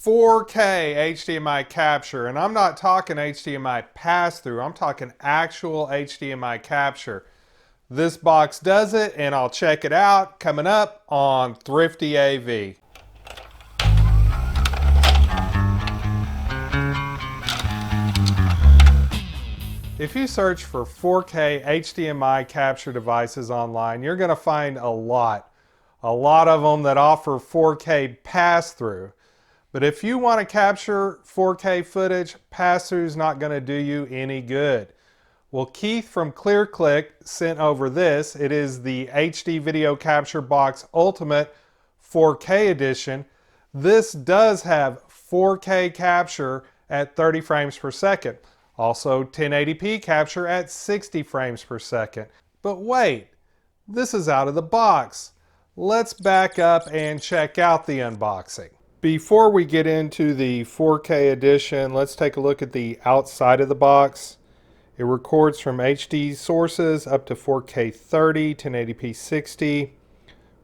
4K HDMI capture, and I'm not talking HDMI pass-through, I'm talking actual HDMI capture. This box does it, and I'll check it out coming up on Thrifty AV. If you search for 4K HDMI capture devices online, you're going to find a lot of them that offer 4K pass-through. But if you want to capture 4K footage, pass-through is not going to do you any good. Well, Keith from ClearClick sent over this. It is the HD Video Capture Box Ultimate 4K Edition. This does have 4K capture at 30 frames per second. Also 1080p capture at 60 frames per second. But wait, this is out of the box. Let's back up and check out the unboxing. Before we get into the 4K edition, let's take a look at the outside of the box. It records from HD sources up to 4K 30, 1080p 60.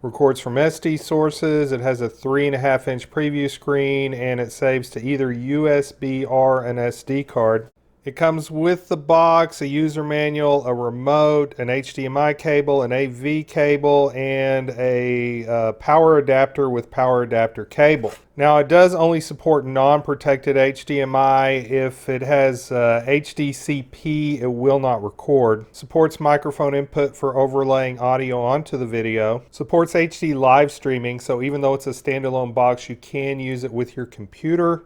Records from SD sources. It has a 3.5-inch preview screen, and it saves to either USB or an SD card. It comes with the box, a user manual, a remote, an HDMI cable, an AV cable, and a power adapter with power adapter cable. Now, it does only support non-protected HDMI. If it has HDCP, it will not record. Supports microphone input for overlaying audio onto the video. Supports HD live streaming, so even though it's a standalone box, you can use it with your computer.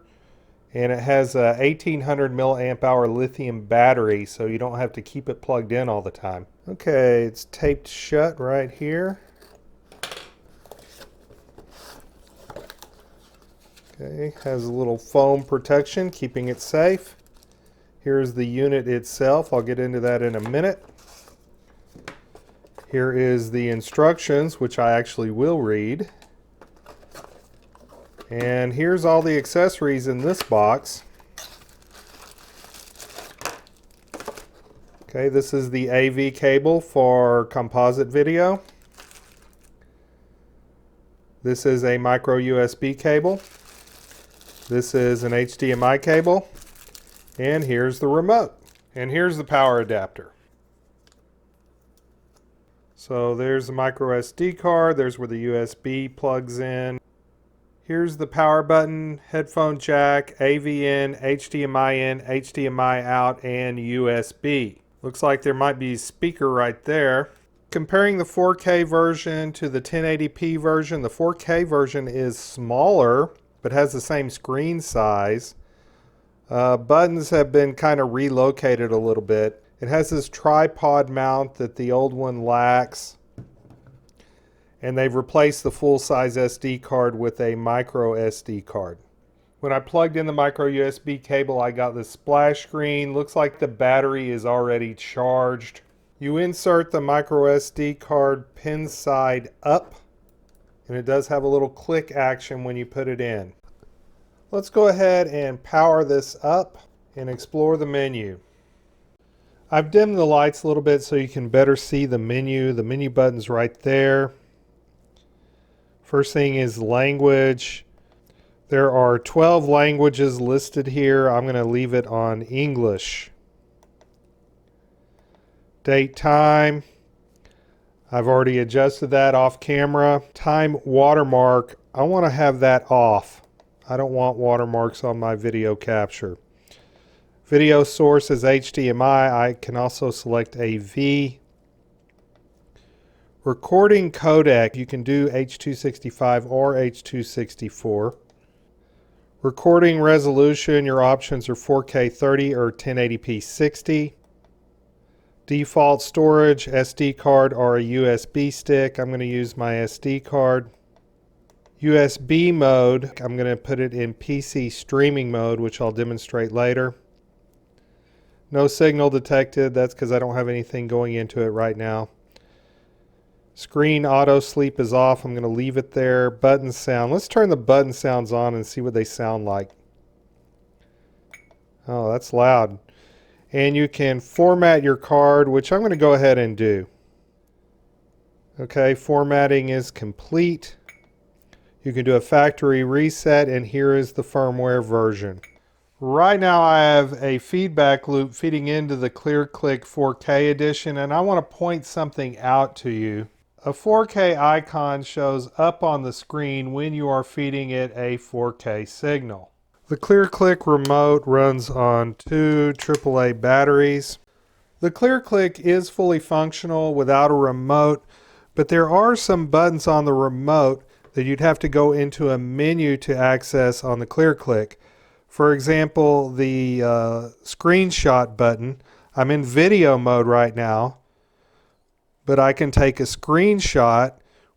And it has a 1800 milliamp hour lithium battery, so you don't have to keep it plugged in all the time. Okay, it's taped shut right here. Okay, has a little foam protection keeping it safe. Here's the unit itself. I'll get into that in a minute. Here is the instructions, which I actually will read. And here's all the accessories in this box. Okay, this is the AV cable for composite video. This is a micro USB cable. This is an HDMI cable. And here's the remote. And here's the power adapter. So there's the micro SD card. There's where the USB plugs in. Here's the power button, headphone jack, AV in, HDMI out, and USB. Looks like there might be a speaker right there. Comparing the 4K version to the 1080p version, the 4K version is smaller, but has the same screen size. Buttons have been kind of relocated a little bit. It has this tripod mount that the old one lacks. And they've replaced the full-size SD card with a micro SD card. When I plugged in the micro USB cable, I got this splash screen. Looks like the battery is already charged. You insert the micro SD card pin side up, and it does have a little click action when you put it in. Let's go ahead and power this up and explore the menu. I've dimmed the lights a little bit so you can better see the menu. The menu button's right there. First thing is language. There are 12 languages listed here. I'm going to leave it on English. Date, time. I've already adjusted that off camera. Time watermark. I want to have that off. I don't want watermarks on my video capture. Video source is HDMI. I can also select AV. Recording codec, you can do H.265 or H.264. Recording resolution, your options are 4K 30 or 1080p 60. Default storage, SD card or a USB stick. I'm going to use my SD card. USB mode, I'm going to put it in PC streaming mode, which I'll demonstrate later. No signal detected, that's because I don't have anything going into it right now. Screen auto sleep is off. I'm going to leave it there. Button sound. Let's turn the button sounds on and see what they sound like. Oh, that's loud. And you can format your card, which I'm going to go ahead and do. Okay, formatting is complete. You can do a factory reset, and here is the firmware version. Right now I have a feedback loop feeding into the ClearClick 4K edition, and I want to point something out to you. A 4K icon shows up on the screen when you are feeding it a 4K signal. The ClearClick remote runs on 2 AAA batteries. The ClearClick is fully functional without a remote, but there are some buttons on the remote that you'd have to go into a menu to access on the ClearClick. For example, the screenshot button. I'm in video mode right now, but I can take a screenshot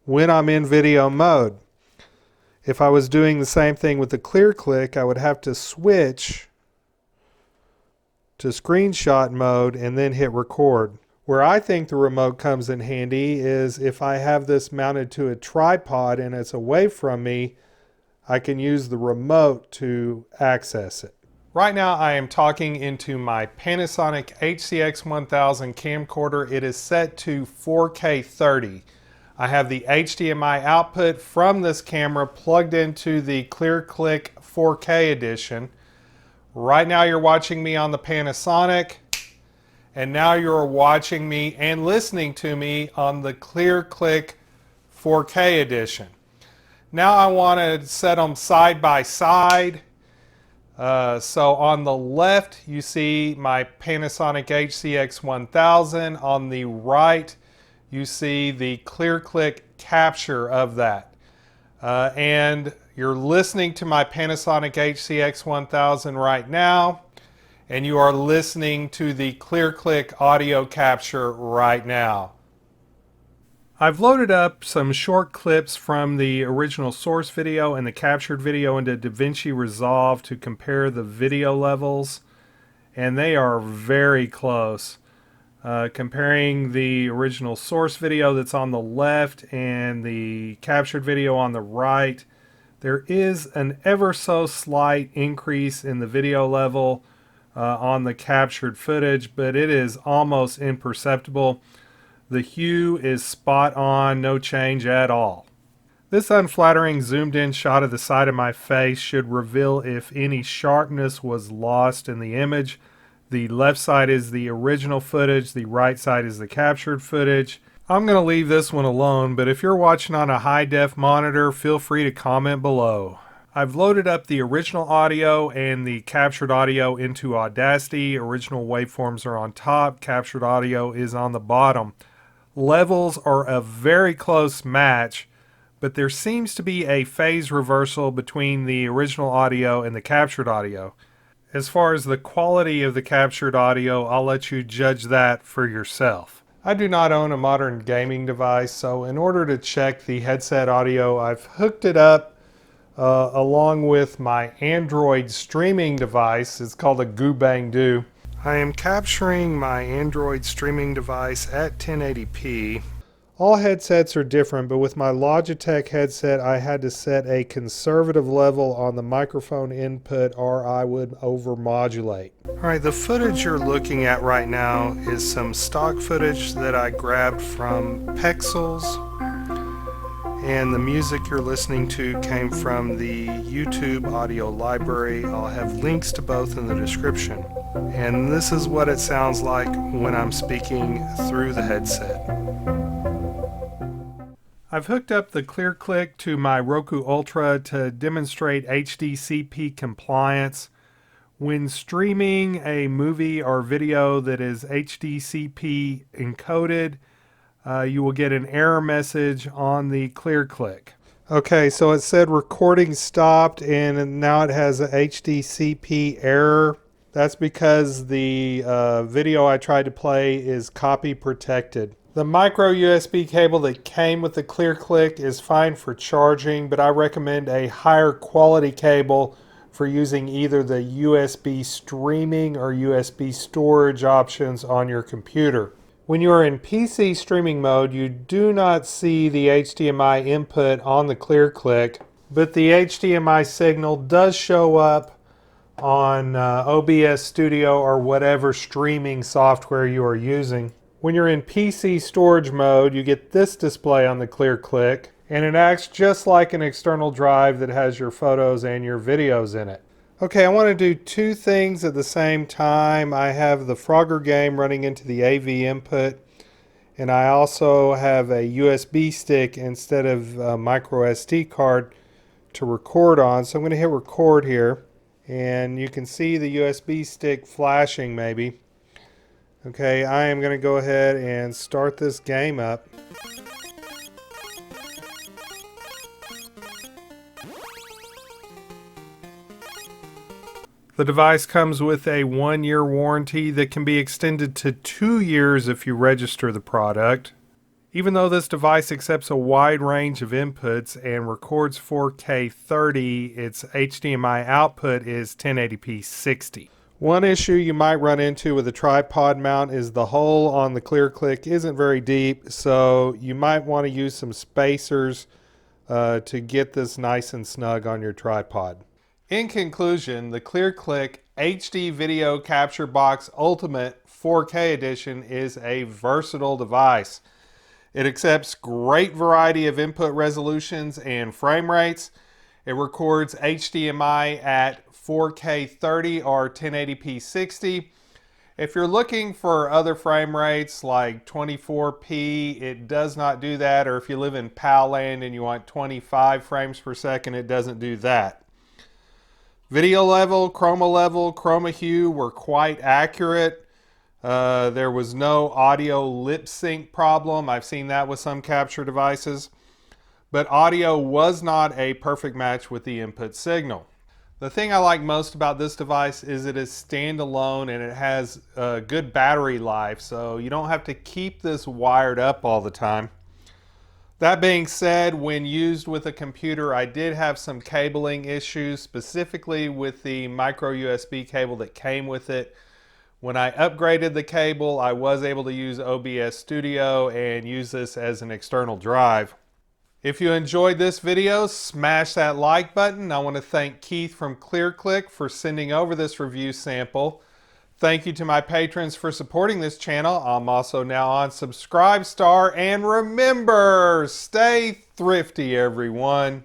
when I'm in video mode. If I was doing the same thing with the ClearClick, I would have to switch to screenshot mode and then hit record. Where I think the remote comes in handy is if I have this mounted to a tripod and it's away from me, I can use the remote to access it. Right now I am talking into my Panasonic HCX1000 camcorder. It is set to 4K 30. I have the HDMI output from this camera plugged into the ClearClick 4K edition. Right now you're watching me on the Panasonic, and now you're watching me and listening to me on the ClearClick 4K edition. Now I want to set them side by side. So on the left you see my Panasonic HCX1000. On the right you see the ClearClick capture of that. And you're listening to my Panasonic HCX1000 right now, and you are listening to the ClearClick audio capture right now. I've loaded up some short clips from the original source video and the captured video into DaVinci Resolve to compare the video levels, and they are very close. Comparing the original source video that's on the left and the captured video on the right, there is an ever so slight increase in the video level on the captured footage, but it is almost imperceptible. The hue is spot on, no change at all. This unflattering zoomed in shot of the side of my face should reveal if any sharpness was lost in the image. The left side is the original footage, the right side is the captured footage. I'm going to leave this one alone, but if you're watching on a high-def monitor, feel free to comment below. I've loaded up the original audio and the captured audio into Audacity. Original waveforms are on top, captured audio is on the bottom. Levels are a very close match, but there seems to be a phase reversal between the original audio and the captured audio. As far as the quality of the captured audio, I'll let you judge that for yourself. I do not own a modern gaming device, so in order to check the headset audio, I've hooked it up along with my Android streaming device. It's called a Goobangdoo. I am capturing my Android streaming device at 1080p. All headsets are different, but with my Logitech headset I had to set a conservative level on the microphone input or I would overmodulate. Alright, the footage you're looking at right now is some stock footage that I grabbed from Pexels, and the music you're listening to came from the YouTube audio library. I'll have links to both in the description. And this is what it sounds like when I'm speaking through the headset. I've hooked up the ClearClick to my Roku Ultra to demonstrate HDCP compliance. When streaming a movie or video that is HDCP encoded, you will get an error message on the ClearClick. Okay, so it said recording stopped and now it has a HDCP error. That's because the video I tried to play is copy protected. The micro USB cable that came with the ClearClick is fine for charging, but I recommend a higher quality cable for using either the USB streaming or USB storage options on your computer. When you are in PC streaming mode, you do not see the HDMI input on the ClearClick, but the HDMI signal does show up on OBS Studio or whatever streaming software you are using. When you're in PC storage mode, you get this display on the ClearClick. and it acts just like an external drive that has your photos and your videos in it. Okay, I want to do two things at the same time. I have the Frogger game running into the AV input, and I also have a USB stick instead of a microSD card to record on. So I'm going to hit record here, and you can see the USB stick flashing maybe. Okay, I am going to go ahead and start this game up. The device comes with a 1-year warranty that can be extended to 2 years if you register the product. Even though this device accepts a wide range of inputs and records 4K 30, its HDMI output is 1080p 60. One issue you might run into with a tripod mount is the hole on the ClearClick isn't very deep, so you might want to use some spacers to get this nice and snug on your tripod. In conclusion, the ClearClick HD Video Capture Box Ultimate 4K Edition is a versatile device. It accepts great variety of input resolutions and frame rates. It records HDMI at 4K 30 or 1080p 60. If you're looking for other frame rates like 24p, it does not do that. Or if you live in PAL land and you want 25 frames per second, it doesn't do that. Video level, chroma hue were quite accurate. There was no audio lip sync problem. I've seen that with some capture devices. But audio was not a perfect match with the input signal. The thing I like most about this device is it is standalone and it has good battery life, so you don't have to keep this wired up all the time. That being said, when used with a computer, I did have some cabling issues, specifically with the micro USB cable that came with it. When I upgraded the cable, I was able to use OBS Studio and use this as an external drive. If you enjoyed this video, smash that like button. I want to thank Keith from ClearClick for sending over this review sample. Thank you to my patrons for supporting this channel. I'm also now on Subscribestar, and remember, stay thrifty, everyone.